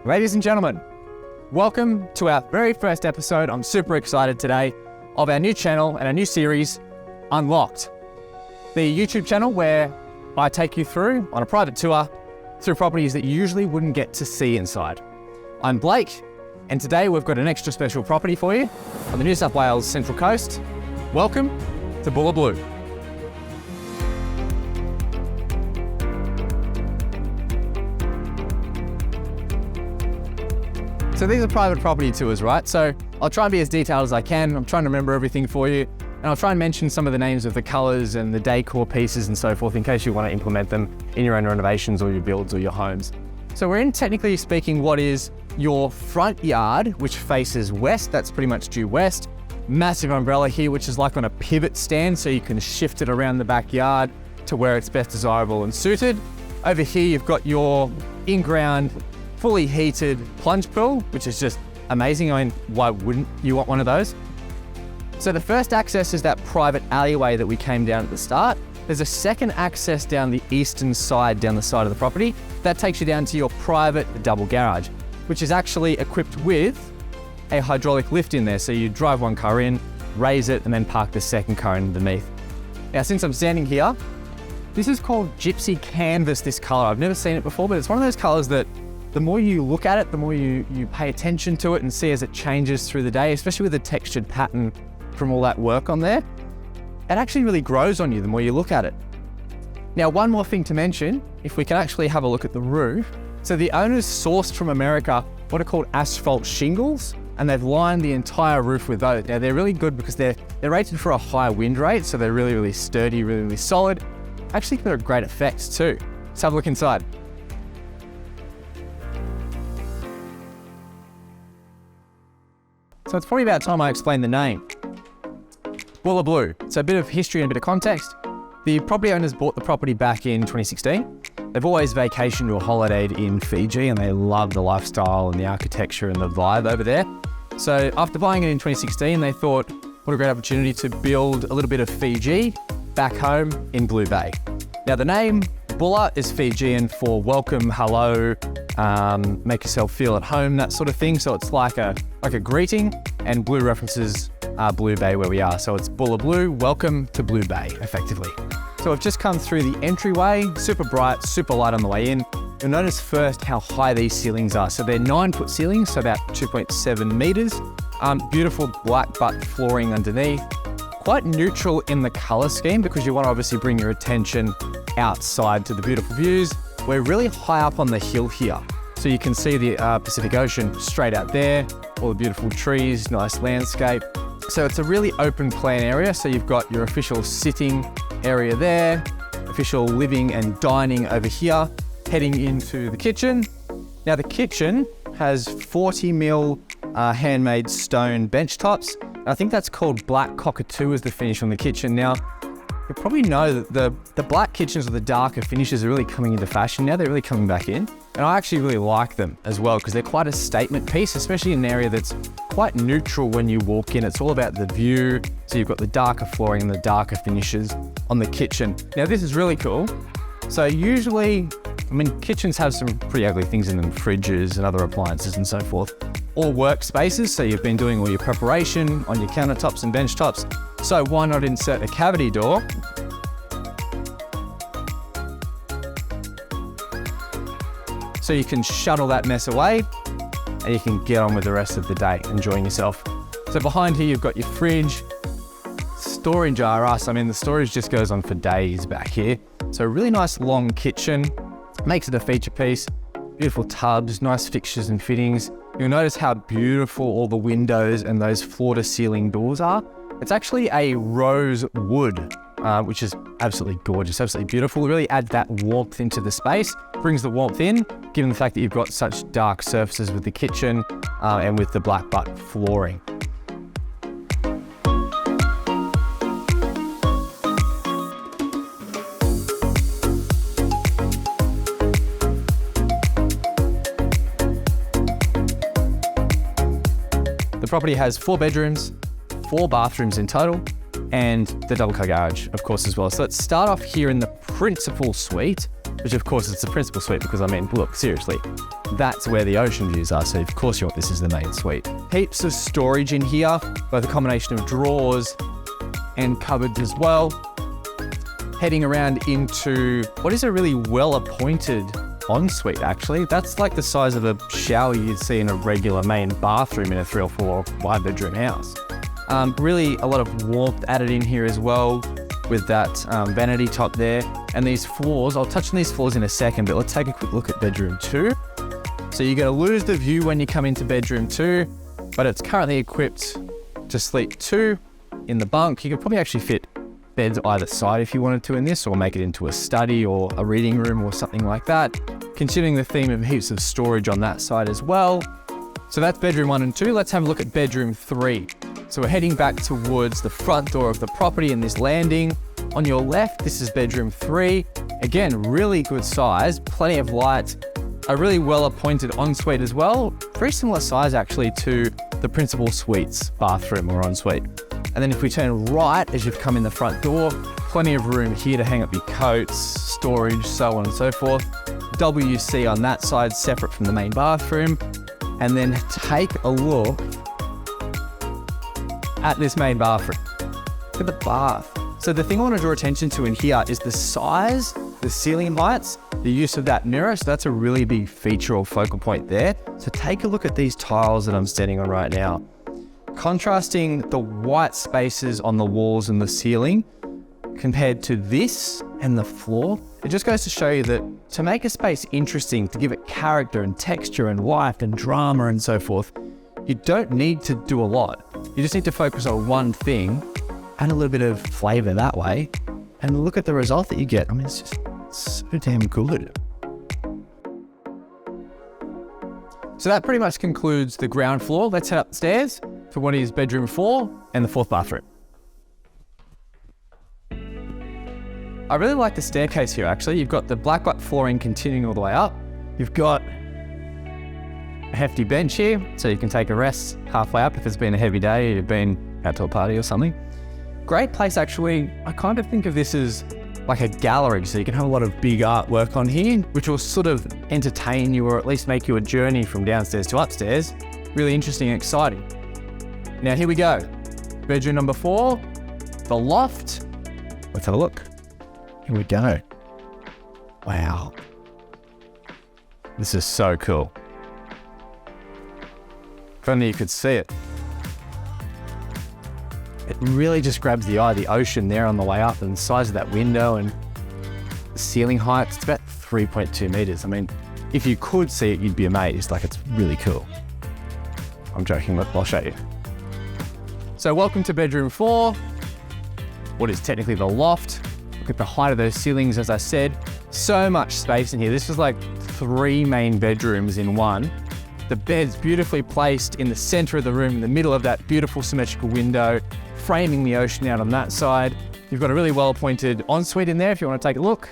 Ladies and gentlemen, welcome to our very first episode. I'm super excited today of our new channel and our new series, Unlocked. The YouTube channel where I take you through on a private tour through properties that you usually wouldn't get to see inside. I'm Blake, and today we've got an extra special property for you on the New South Wales Central Coast. Welcome to Bula. So these are private property tours, right? So I'll try and be as detailed as I can. I'm trying to remember everything for you. And I'll try and mention some of the names of the colours and the decor pieces and so forth in case you want to implement them in your own renovations or your builds or your homes. So we're in, technically speaking, what is your front yard, which faces west. That's pretty much due west. Massive umbrella here, which is like on a pivot stand, so you can shift it around the backyard to where it's best desirable and suited. Over here, you've got your in-ground, fully heated plunge pool, which is just amazing. I mean, why wouldn't you want one of those? So the first access is that private alleyway that we came down at the start. There's a second access down the eastern side, down the side of the property. That takes you down to your private double garage, which is actually equipped with a hydraulic lift in there. So you drive one car in, raise it, and then park the second car underneath. Now, since I'm standing here, this is called Gypsy Canvas, this color. I've never seen it before, but it's one of those colors that the more you look at it, the more you pay attention to it and see as it changes through the day, especially with the textured pattern from all that work on there. It actually really grows on you the more you look at it. Now, one more thing to mention, if we can actually have a look at the roof. So the owners sourced from America what are called asphalt shingles, and they've lined the entire roof with those. Now, they're really good because they're rated for a high wind rate, so they're really, really sturdy, really, really solid. Actually, got a great effect too. Let's have a look inside. So it's probably about time I explain the name. Bula. So a bit of history and a bit of context. The property owners bought the property back in 2016. They've always vacationed or holidayed in Fiji, and they love the lifestyle and the architecture and the vibe over there. So after buying it in 2016, they thought, what a great opportunity to build a little bit of Fiji back home in Blue Bay. Now the name Bula is Fijian for welcome, hello, make yourself feel at home, that sort of thing. So it's like a greeting, and blue references Blue Bay where we are. So it's Bula, welcome to Blue Bay, effectively. So we've just come through the entryway, super bright, super light on the way in. You'll notice first how high these ceilings are. So they're 9-foot ceilings, so about 2.7 meters. Beautiful black butt flooring underneath. Quite neutral in the color scheme because you want to obviously bring your attention outside to the beautiful views. We're really high up on the hill here. So you can see the Pacific Ocean straight out there, all the beautiful trees, nice landscape. So it's a really open plan area. So you've got your official sitting area there, official living and dining over here, heading into the kitchen. Now the kitchen has 40 mil handmade stone bench tops. I think that's called black cockatoo as the finish on the kitchen. Now, you probably know that the black kitchens or the darker finishes are really coming into fashion now. They're really coming back in. And I actually really like them as well because they're quite a statement piece, especially in an area that's quite neutral when you walk in. It's all about the view. So you've got the darker flooring and the darker finishes on the kitchen. Now this is really cool. So usually, kitchens have some pretty ugly things in them, fridges and other appliances and so forth. All workspaces, so you've been doing all your preparation on your countertops and bench tops. So why not insert a cavity door? So you can shuttle that mess away and you can get on with the rest of the day, enjoying yourself. So behind here, you've got your fridge, storage RS. The storage just goes on for days back here. So a really nice long kitchen, makes it a feature piece, beautiful tubs, nice fixtures and fittings. You'll notice how beautiful all the windows and those floor to ceiling doors are. It's actually a rose wood, which is absolutely gorgeous, absolutely beautiful. It really adds that warmth into the space, brings the warmth in, given the fact that you've got such dark surfaces with the kitchen and with the black butt flooring. The property has 4 bedrooms, 4 bathrooms in total, and the double car garage, of course, as well. So let's start off here in the principal suite. which of course is the principal suite because I mean, look, seriously, that's where the ocean views are. So of course you want this is the main suite. Heaps of storage in here, both a combination of drawers and cupboards as well. Heading around into what is a really well-appointed ensuite actually. That's like the size of a shower you'd see in a regular main bathroom in a 3 or 4 wide bedroom house. Really a lot of warmth added in here as well with that vanity top there. And these floors, I'll touch on these floors in a second, but let's take a quick look at bedroom 2. So you're going to lose the view when you come into bedroom 2, but it's currently equipped to sleep 2 in the bunk. You could probably actually fit beds either side if you wanted to in this, or make it into a study or a reading room or something like that. Continuing the theme of heaps of storage on that side as well. So that's bedroom 1 and 2. Let's have a look at bedroom 3. So we're heading back towards the front door of the property in this landing. On your left, this is bedroom 3. Again, really good size, plenty of light, a really well-appointed ensuite as well. Very similar size actually to the principal suite's bathroom or ensuite. And then if we turn right as you've come in the front door, plenty of room here to hang up your coats, storage, so on and so forth. WC on that side, separate from the main bathroom. And then take a look at this main bathroom. Look at the bath. So the thing I want to draw attention to in here is the size, the ceiling heights, the use of that mirror. So that's a really big feature or focal point there. So take a look at these tiles that I'm standing on right now. Contrasting the white spaces on the walls and the ceiling compared to this and the floor, it just goes to show you that to make a space interesting, to give it character and texture and life and drama and so forth, you don't need to do a lot. You just need to focus on one thing and a little bit of flavor that way, and look at the result that you get. I mean, it's just so damn good. So that pretty much concludes the ground floor. Let's head upstairs for what is bedroom 4 and the 4th bathroom. I really like the staircase here actually. You've got the black flooring continuing all the way up. You've got a hefty bench here, so you can take a rest halfway up if it's been a heavy day or you've been out to a party or something. Great place actually. I kind of think of this as like a gallery, so you can have a lot of big artwork on here, which will sort of entertain you or at least make you a journey from downstairs to upstairs. Really interesting and exciting. Now here we go. Bedroom number 4, the loft. Let's have a look. Here we go. Wow. This is so cool. If only you could see it. It really just grabs the eye, the ocean there on the way up and the size of that window and the ceiling height. It's about 3.2 meters. I mean, if you could see it, you'd be amazed. Like, it's really cool. I'm joking, I'll show you. So welcome to bedroom 4, what is technically the loft. Look at the height of those ceilings, as I said. So much space in here. This is like 3 main bedrooms in one. The bed's beautifully placed in the center of the room, in the middle of that beautiful symmetrical window, framing the ocean out on that side. You've got a really well-appointed ensuite in there if you want to take a look.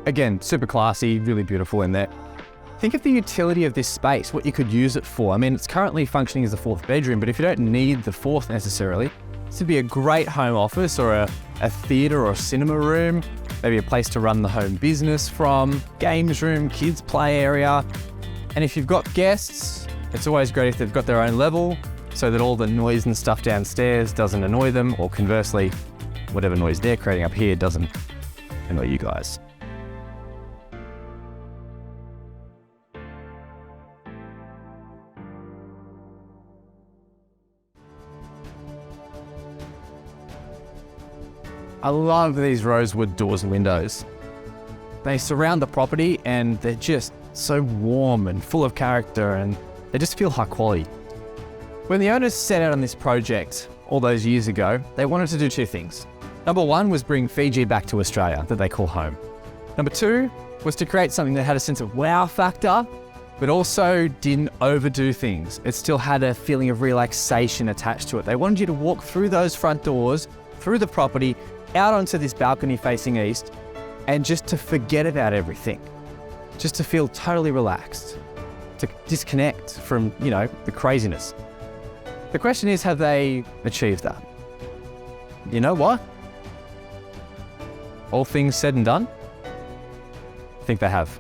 Again, super classy, really beautiful in there. Think of the utility of this space, what you could use it for. I mean, it's currently functioning as a 4th bedroom, but if you don't need the 4th necessarily, this would be a great home office or a theatre or cinema room, maybe a place to run the home business from, games room, kids play area. And if you've got guests, it's always great if they've got their own level so that all the noise and stuff downstairs doesn't annoy them, or conversely, whatever noise they're creating up here doesn't annoy you guys. I love these rosewood doors and windows. They surround the property and they're just so warm and full of character, and they just feel high quality. When the owners set out on this project all those years ago, they wanted to do 2 things. Number 1 was bring Fiji back to Australia, that they call home. Number 2 was to create something that had a sense of wow factor, but also didn't overdo things. It still had a feeling of relaxation attached to it. They wanted you to walk through those front doors, through the property, out onto this balcony facing east, and just to forget about everything. Just to feel totally relaxed, to disconnect from, the craziness. The question is, have they achieved that? you know what? All things said and done, I think they have.